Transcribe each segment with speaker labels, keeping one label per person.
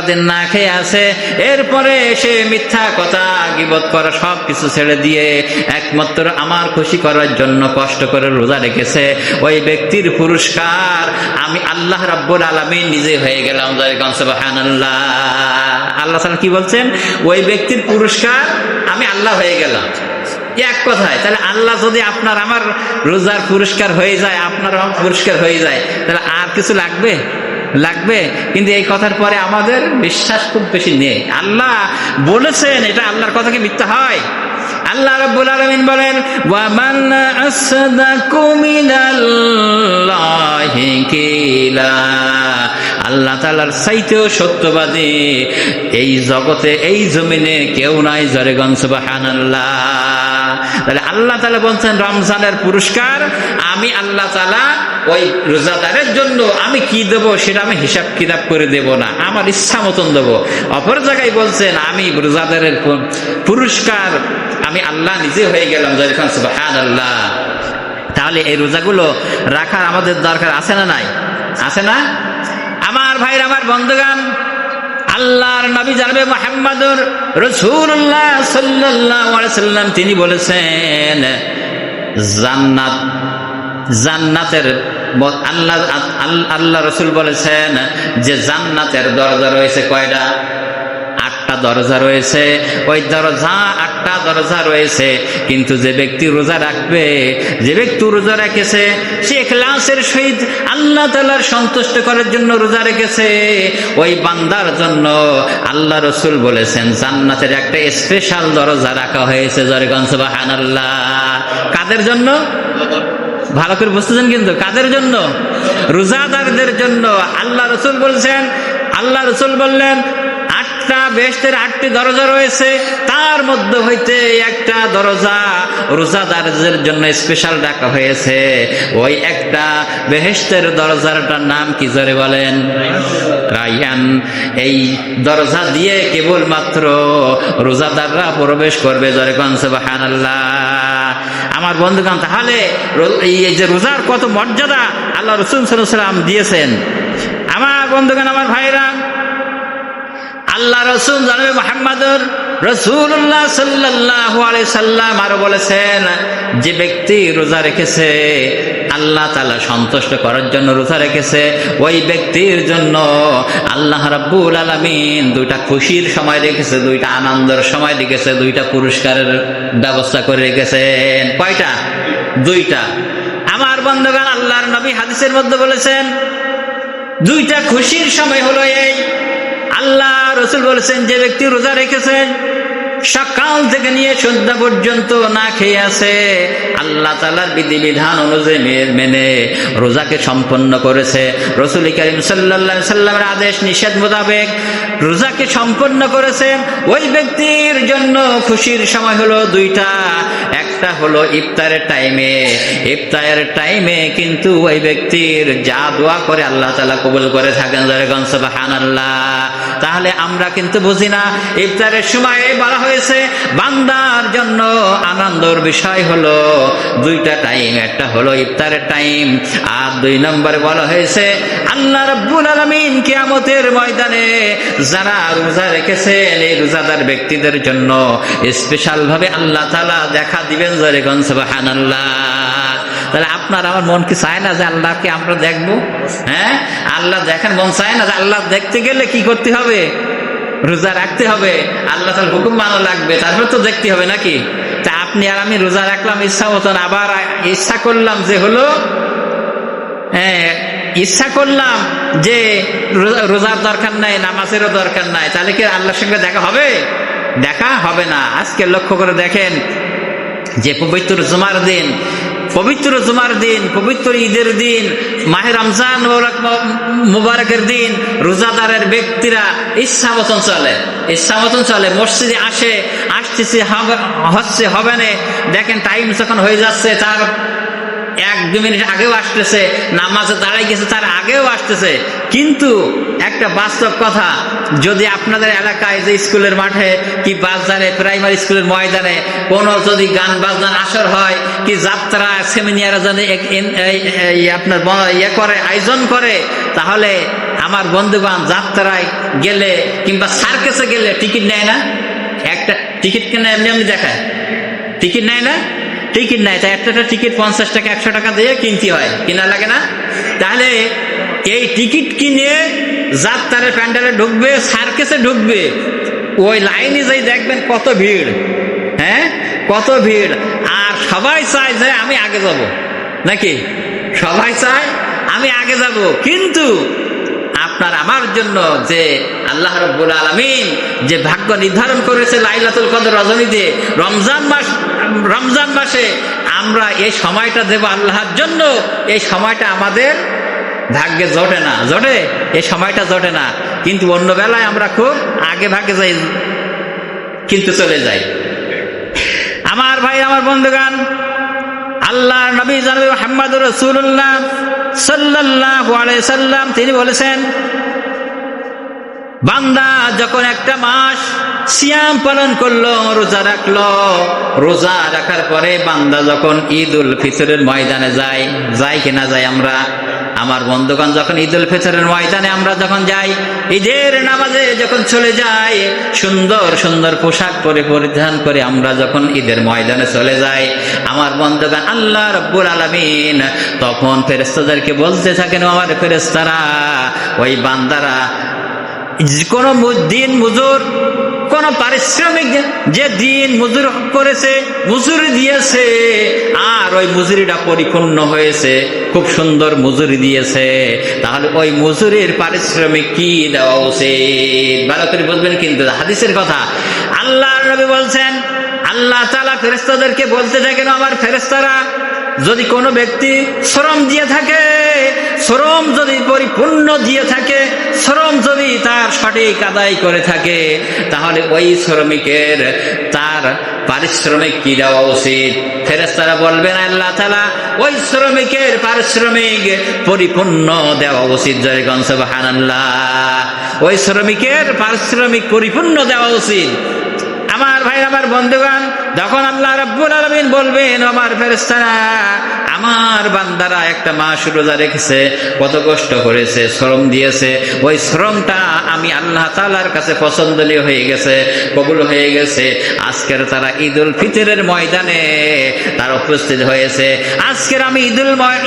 Speaker 1: দিন না খেয়ে আছে, এরপরে সে মিথ্যা কথা গীবত করা সব কিছু ছেড়ে দিয়ে একমাত্র আমার খুশি করার জন্য কষ্ট করে রোজা রেখেছে, ওই ব্যক্তির পুরস্কার আমি আল্লাহ রাব্বুল আলামিন নিজে হয়ে গেলাম। সুবহানাল্লাহ। আল্লাহ তাআলা কি বলছেন? ওই ব্যক্তির পুরস্কার আমি আল্লাহ হয়ে গেলাম। এক কথায় তাহলে আল্লাহ যদি আপনার আমার রোজার পুরস্কার হয়ে যায়, আপনার আমার পুরস্কার হয়ে যায়, তাহলে আর কিছু লাগবে? কিন্তু এই কথার পরে আমাদের বিশ্বাস খুব বেশি নেই। আল্লাহ বলেছেন, এটা আল্লাহর কথা কি মিথ্যা হয়? আল্লাহ রাব্বুল আলামিন বলেন, ওয়া মান আসদাকু মিনাল্লাহি কিলা, আল্লাহ তাআলার চাইতেও সত্যবাদী এই জগতে, এই জমিনে কেউ নাই। জোরে গন সুবহানাল্লাহ। তাহলে আল্লাহ তাআলা বলছেন রমজানের পুরস্কার আমি আল্লাহ তাআলা ওই রোজাদারের জন্য আমি কি দেব সেটা আমি হিসাব কিতাব করে দেব না, আমার ইচ্ছা মতন দেব। অপর জায়গায় বলছেন আমি রোজাদারের পুরস্কার আমি আল্লাহ নিজে হয়ে গেলাম। সুবহানাল্লাহ। তাহলে এই রোজাগুলো রাখার আমাদের দরকার আছে না নাই? আছে না? আমার ভাইরা, আমার বন্ধুগণ, আল্লাহর নবী জনাবে মুহাম্মদুর রাসূলুল্লাহ সাল্লাল্লাহু আলাইহি সাল্লাম তিনি বলেছেন জান্নাতের আল্লাহ রাসূল বলেছেন যে জান্নাতের দরজা রয়েছে কয়টা? 8টা দরজা রয়েছে। ওই দরজা 8টা দরজা রয়েছে, কিন্তু যে ব্যক্তি রোজা রাখবে, যে ব্যক্তি রোজা রেখেছে, সে ইখলাসের সহিত আল্লাহ তাআলার সন্তুষ্ট করার জন্য রোজা রেখেছে, ওই বান্দার জন্য আল্লাহ রাসূল বলেছেন জান্নাতের একটা স্পেশাল দরজা রাখা হয়েছে। জোরে বলেন সুবহানাল্লাহ। কাদের জন্য? ভালো করে বুঝতেছেন কিন্তু, কাদের জন্য? রোজাদারদের জন্য। আল্লাহ রাসূল বলছেন, আল্লাহ রাসূল বললেন 8টা বেহেশতের 8টি দরজা রয়েছে, তার মধ্যে হইতে একটা দরজা রোজাদারদের জন্য স্পেশাল রাখা হয়েছে। ওই একটা বেহেশতের দরজাটার নাম কি? জোরে বলেন রায়্যান। এই দরজা দিয়ে কেবলমাত্র রোজাদাররা প্রবেশ করবে। জোরে বলেন সুবহানাল্লাহ। আমার বন্ধুগণ, তাহলে এই যে রোজার কত মর্যাদা আল্লাহ রাসূল সাল্লাল্লাহু আলাইহি ওয়াসাল্লাম দিয়েছেন। আমার বন্ধুগণ, আমার ভাইরা, আল্লাহ রাসূল জনাবে মুহাম্মদুর রাসূলুল্লাহ সাল্লাল্লাহু আলাইহি সাল্লাম আরো বলেছেন যে ব্যক্তি রোজা রেখেছে, আল্লাহ তাআলা সন্তুষ্ট করার জন্য রোজা রেখেছে, ওই ব্যক্তির জন্য আল্লাহ রাব্বুল আলামিন 2টা খুশির সময় রেখেছে, 2টা আনন্দের সময় রেখেছে, 2টা পুরস্কারের ব্যবস্থা করে রেখেছেন। কয়টা? 2টা। আমার বন্ধুগণ, আল্লাহর নবী হাদিসের মধ্যে বলেছেন 2টা খুশির সময় হলো এই। আল্লাহ রাসূল বলেছেন যে ব্যক্তি রোজা রেখেছে, সকাল থেকে নিয়ে সন্ধ্যা পর্যন্ত না খেয়ে আছে, আল্লাহ তাআলার বিধিবিধান অনুযায়ী মেনে রোজাকে সম্পন্ন করেছে, রাসূল করিম সাল্লাল্লাহু আলাইহি সাল্লামের আদেশ নিষেধ মোতাবেক রোজাকে সম্পন্ন করেছে, ওই ব্যক্তির জন্য খুশির সময় হলো 2টা। একটা হলো ইফতারের টাইমে কিন্তু ওই ব্যক্তির যা দোয়া করে আল্লাহ তাআলা কবুল করে থাকেন। সুবহানাল্লাহ। তাহলে আমরা কিন্তু বুঝি না ইফতারের সময় বলা হয়েছে বান্দার জন্য আনন্দের বিষয় হলো 2টা টাইম, একটা হলো ইফতারের টাইম, আর 2 নম্বরে বলা হয়েছে আল্লাহ রাব্বুল আলামিন কিয়ামতের ময়দানে যারা রোজা রেখেছেন এই রোজাদার ব্যক্তিদের জন্য স্পেশাল ভাবে আল্লাহ তাআলা দেখা দিবেন। জোরে বলেন সুবহানাল্লাহ। তাহলে আপনার আমার মন কি চায় না যে আল্লাহকে আমরা দেখবো? হ্যাঁ, আল্লাহ দেখার মন চায় না? যে আল্লাহ দেখতে গেলে কি করতে হবে? রোজা রাখতে হবে, আল্লাহ তাআলার হুকুম মানা লাগবে, তারপর তো দেখতে হবে নাকি? তা আপনি আর আমি রোজা রাখলাম ইচ্ছা মতন, আবার ইচ্ছা করলাম যে হলো ইচ্ছা করলাম যে রোজার দরকার নাই, নামাজেরও দরকার নাই, তাহলে কি আল্লাহর সঙ্গে দেখা হবে? দেখা হবে না। আজকে লক্ষ্য করে দেখেন যে পবিত্র জুমার দিন, পবিত্র ঈদের দিন, মাহে রমজান মুবারকের দিন রোজাদারের ব্যক্তিরা ইচ্ছা মতন চলে, মসজিদে আসতেছে, হবে না। দেখেন টাইম যখন হয়ে যাচ্ছে তার 1-2 মিনিট আগেও আসতেছে, নামাজে দাঁড়াই গেছে তার আগেও আসতেছে। কিন্তু একটা বাস্তব কথা, যদি আপনাদের এলাকায় যে স্কুলের মাঠে কি বাজারে, প্রাইমারি স্কুলের ময়দানে কোনো যদি গান বাজনার আসর হয়, কি যাত্রা সেমিনার যদি আপনার আয়োজন করে, তাহলে আমার বন্ধুগণ যাত্রায় গেলে কিংবা সার্কাসে গেলে টিকিট নেয় না? একটা টিকিট কেনা এমনি এমনি দেখায়, টিকিট নেয় না? টিকিট নেয়, তাই একটা টিকিট 50 টাকা 100 টাকা দিয়ে কিনতে হয়, কিনা লাগে না? তাহলে এই টিকিট কিনে যাত্রার প্যান্ডেলে ঢুকবে, সার্কাসে ঢুকবে, ওই লাইনে যাই দেখবেন কত ভিড়, হ্যাঁ কত ভিড়। আর সবাই চায় যে আমি আগে যাব, নাকি? সবাই চায় আমি আগে যাব। কিন্তু আপনার আমার জন্য যে আল্লাহ রাব্বুল আলামিন যে ভাগ্য নির্ধারণ করেছে লাইলাতুল কদর রজনীতে, রমজান মাসে আমরা এই সময়টা দেব আল্লাহর জন্য, এই সময়টা আমাদের ভাগ্যে জোটে না, জোটে এই সময়টা জোটে না। কিন্তু অন্য বেলায় আমরা খুব আগে ভাগে যাই, কিন্তু চলে যাই। আমার ভাই, আমার বন্ধুগণ, আল্লাহ নবী জনাবে মুহাম্মদুর রাসূলুল্লাহ সাল্লাল্লাহু আলাইহি সাল্লাম তিনি বলেছেন, বান্দা যখন একটা মাস সিয়াম পালন করলো, রোজা রাখলো, রোজা রাখার পরে বান্দা যখন ঈদুল ফিতরের ময়দানে যায়, যাই কিনা যায় আমরা? আমার বন্ধুগণ, যখন ঈদুল ফিতরের ময়দানে আমরা যখন যাই, ঈদের নামাজে যখন চলে যাই, সুন্দর সুন্দর পোশাক পরে পরিধান করে আমরা যখন ঈদের ময়দানে চলে যাই, আমার বন্ধুগণ, আল্লাহ রাব্বুল আলামিন তখন ফেরেশতাদেরকে বলতে থাকেন, আমার ফেরেশতারা, ওই বান্দারা কোন দিন মজুর, কোন পারিশ্রমিক যে দিন মজুর করেছে, মজুরি দিয়েছে, আর ওই মজুরিটা পরিপূর্ণ হয়েছে, খুব সুন্দর মজুরি দিয়েছে, তাহলে ওই মজুরির পারিশ্রমিক কি দেওয়া উচিত? ভালো করে বুঝবেন কিন্তু হাদিসের কথা। আল্লাহর নবী বলছেন, আল্লাহ তাআলা ফেরেশতাদেরকে বলতে থাকেন, আমার ফেরেশতারা, যদি কোনো ব্যক্তি শ্রম দিয়ে থাকে, শ্রম যদি পরিপূর্ণ দিয়ে থাকে, শ্রম যদি তার সঠিক আদায় করে থাকে, তাহলে ওই শ্রমিকের তার পারিশ্রমিক কি দেওয়া উচিত? ফেরেশতারা বলবেন, আল্লাহ তাআলা ওই শ্রমিকের পারিশ্রমিক পরিপূর্ণ দেওয়া উচিত। জয় গণ সুবহানাল্লাহ। ওই শ্রমিকের পারিশ্রমিক পরিপূর্ণ দেওয়া উচিত। আমার ভাই, আমার বন্ধুগণ, যখন আল্লাহ রাব্বুল আলামিন বলবেন, আমার ফেরেশতারা, আমার বান্দারা একটা মাস রোজা রেখেছে, কত কষ্ট করেছে, শ্রম দিয়েছে, ওই শ্রমটা আমি আল্লাহ তাআলার কাছে পছন্দনীয় হয়ে গেছে, কবুল হয়ে গেছে। আজকের তারা ঈদুল ফিতরের ময়দানে তারা উপস্থিত হয়েছে। আজকের আমি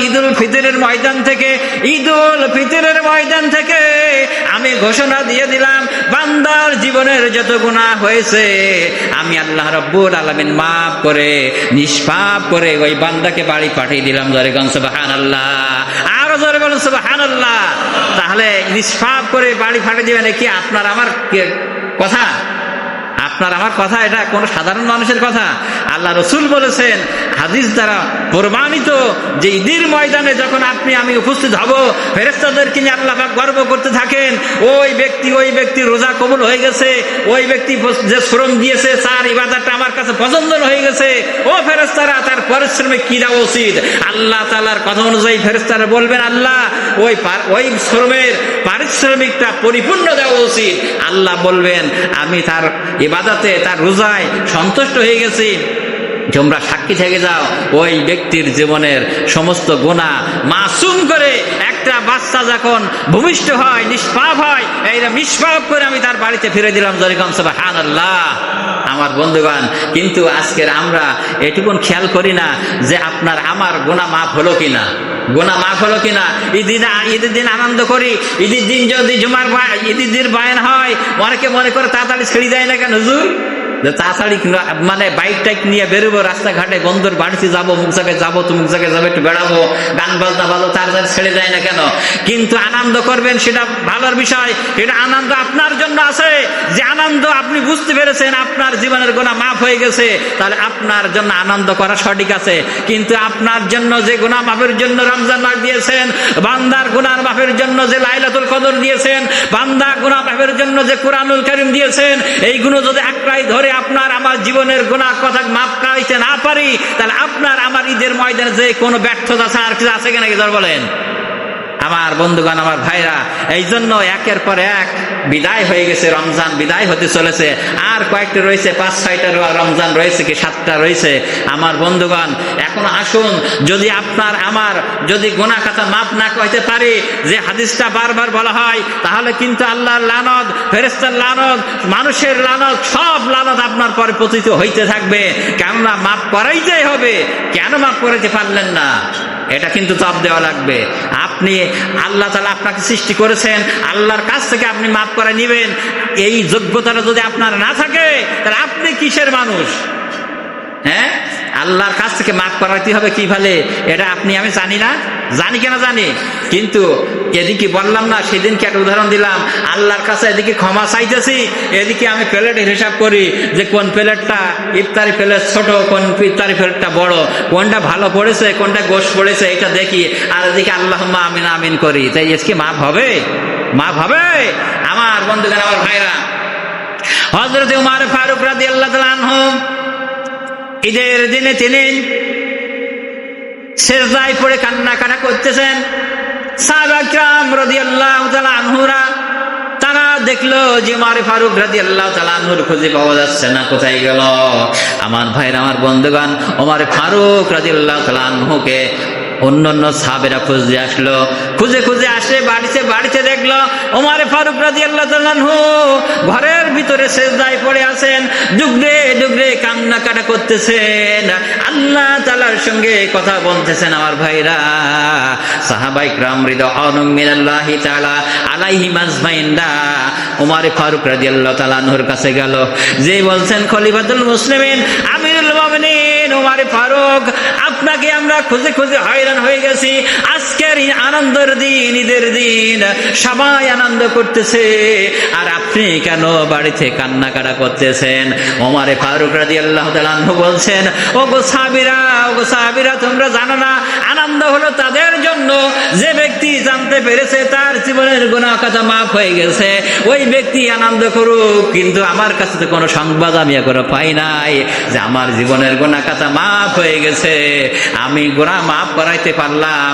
Speaker 1: ঈদুল ফিতরের ময়দান থেকে আমি ঘোষণা দিয়ে দিলাম, বান্দার জীবনের যত গুনাহ হয়েছে আমি আল্লাহ রাব্বুল আলামিন মাফ করে, নিষ্পাপ করে ওই বান্দাকে বাড়ি পাঠিয়ে দিলাম। জোরে বলুন সুবহানাল্লাহ, আরো জোরে বলুন সুবহানাল্লাহ। তাহলে নিষ্পাপ করে বাড়ি পাঠিয়ে দিবেন, কি আপনার আমার কথা? আপনার আমার কথা এটা কোন সাধারণ মানুষের কথা? আল্লাহ রাসূল বলেছেন, হাদিস দ্বারা প্রমাণিত, যে ঈদের ময়দানে যখন আপনি আমি উপস্থিত হব, ফেরেশতাদেরকে নিয়ে আল্লাহ পাক গর্ব করতে থাকেন, ওই ব্যক্তি রোজা কবুল হয়ে গেছে, ওই ব্যক্তি যে শ্রম দিয়েছে তার ইবাদতটা আমার কাছে পছন্দ হয়ে গেছে। ও ফেরেশতারা, তার পারিশ্রমিক কি দেওয়া উচিত? আল্লাহ তাআলার কথা অনুযায়ী ফেরেশতারা বলবেন, আল্লাহ ওই শ্রমের পারিশ্রমিকটা পরিপূর্ণ দেওয়া উচিত। আল্লাহ বলবেন, আমি তার ইবাদতে, তার রোজায় সন্তুষ্ট হয়ে গেছি। তোমরা সাক্ষী থেকে যাও, ওই ব্যক্তির জীবনের সমস্ত গুনাহ মাসুম করে, একটা বাচ্চা যখন ভূমিষ্ঠ হয়, নিষ্পাপ হয়, এইটা নিষ্পাপ করে আমি তার বাড়িতে ফিরে দিলাম। জোরে বলুন সুবহানাল্লাহ। আমার বন্ধুগণ, কিন্তু আজকের আমরা এটুকুন খেয়াল করি না যে আপনার আমার গুনাহ মাফ হলো কিনা, গুনাহ মাফ হলো কিনা। ঈদের দিন আনন্দ করি, ঈদের দিন যদি ঈদের দিন বায়ান হয়, অনেকে মনে করে তাড়াতাড়ি ছেড়ে যায় না কেন হুজুর? তাড়াতাড়ি মানে বাইক টাইক নিয়ে বেরোবো, রাস্তাঘাটে বন্ধুর বাড়িতে যাবো, মুখ জায়গায় যাবো, তুমুক জায়গায় যাবো, একটু বেড়াবো, গান বাজনা ভালো, তাড়াতাড়ি ছেড়ে যায় না কেন? কিন্তু আনন্দ করবেন, সেটা ভালোর বিষয়। এটা আনন্দ আপনার জন্য আছে, যে আনন্দ আপনি বুঝতে পেরেছেন আপনার জীবনের গুনাহ মাফ হয়ে গেছে, তাহলে আপনার জন্য আনন্দ করা সঠিক আছে। কিন্তু আপনার জন্য যে গুনাহ মাফের জন্য রমজান মাস দিয়েছেন, বান্দার গুনাহ মাফের জন্য যে লাইলাতুল কদর দিয়েছেন, বান্দা গুনাহ মাফের জন্য যে কোরআনুল কারীম দিয়েছেন, এইগুলো যদি একটাই ধরে আপনার আমার জীবনের গুনাহ কথা মাফ করাইতে না পারি, তাহলে আপনার আমার ঈদের ময়দানে যে কোনো ব্যর্থতা আছে, আর কিছু আছে কিনা কি বলেন? আমার বন্ধুগণ, আমার ভাইরা, এই জন্য একের পর এক বিদায় হয়ে গেছে, রমজান বিদায় হতে চলেছে। আর কয়েকটা রয়েছে, 5-6টা রমজান রয়েছে, কি 7টা রয়েছে। আমার বন্ধুগণ, এখন আসুন, যদি আপনার আমার যদি গুনাহ খাতা মাফ না করতে পারি, যে হাদিসটা বারবার বলা হয়, তাহলে কিন্তু আল্লাহর লানত, ফেরেশতার লানত, মানুষের লানত, সব লানত আপনার পরে পতিত হইতে থাকবে। কেননা মাফ করাইতেই হবে। কেন মাফ করাইতে পারলেন না? এটা কিন্তু জবাব দেওয়া লাগবে। আপনি, আল্লাহ তাআলা আপনাকে সৃষ্টি করেছেন, আল্লাহর কাছ থেকে আপনি মাফ করে নেবেন, এই যোগ্যতাটা যদি আপনার না থাকে, তাহলে আপনি কিসের মানুষ? হ্যাঁ, আল্লাহর কাছ থেকে মাফ করাইতে হবে কিভাবে, এটা আপনি আমি জানি না? জানি কেন জানি, কিন্তু এদিকে বললাম না, সেদিনকে একটা উদাহরণ দিলাম, আল্লাহর কাছে এদিকে ক্ষমা চাইতেছি, এদিকে আমি প্লেটের হিসাব করি যে কোন প্লেটটা ইফতারি প্লেট ছোট, কোন ইফতারি প্লেটটা বড়, কোনটা ভালো পড়েছে, কোনটা গোশ পড়েছে, এটা দেখি, আর এদিকে আল্লাহুম্মা আমিন আমিন করি। তাই আজকে মাফ হবে? মাফ হবে? আমার বন্ধুগণ, আমার ভাইরা, হযরত উমর ফারুক রাদিয়াল্লাহু তাআলা আনহু ঈদের দিনে তিনি সেজদায় পড়ে কান্নাকাটা করতেছেন। সাহাবায়ে কিরাম রাদিয়াল্লাহু তাআলা আনহুরা তারা দেখলো যে উমর ফারুক রাদিয়াল্লাহু তাআলা আনহুর খুঁজে পাওয়া যাচ্ছে না, কোথায় গেল? আমার ভাইরা, আমার বন্ধুগণ, উমর ফারুক রাদিয়াল্লাহু তাআলা আনহুকে অন্যান্য সাহাবেরা খুঁজে আসলো, খুঁজে খুঁজে আসে বাড়িতে দেখলো ওমর ফারুক রাদিয়াল্লাহু তাআলা আনহু ঘরের ভিতরে সেজদায় পড়ে আছেন, ডুগরে ডুগরে কান্নাকাটা করতেছেন, আল্লাহ তাআলার সঙ্গে কথা বলতেছেন। আমার ভাইরা, সাহাবায়ে কিরাম রিদওয়ানুম মিনাল্লাহি তাআলা আলাইহিম আজমাইনরা ওমর ফারুক রাদিয়াল্লাহু তাআলা আনহুর কাছে গেল, যে বলছেন, খলিফাতুল মুসলিমিন, আমিরুল মুমিনিন ওমর ফারুক, আপনাকে আমরা খুঁজে খুঁজে হয়রান হয়ে গেছি। আজকের আনন্দের দিন, ঈদের দিন, সবাই আনন্দ করতেছে, আর আপনি কেন বাড়িতে কান্নাকাটা করতেছেন? ওমর ফারুক রাদিয়াল্লাহু তাআলা আনহু বলছেন, ওগো সাহাবীরা, তোমরা জানো না, আনন্দ হলো তাদের জন্য যে ব্যক্তি জানতে পেরেছে তার জীবনের গুনাহ খাতা মাফ হয়ে গেছে, ওই ব্যক্তি আনন্দ করুক। কিন্তু আমার কাছে তো কোনো সংবাদ আমি এখনো পাই নাই যে আমার জীবনের গুনাহ খাতা মাফ হয়ে গেছে, আমি গুনাহ মাফ করাইতে পারলাম।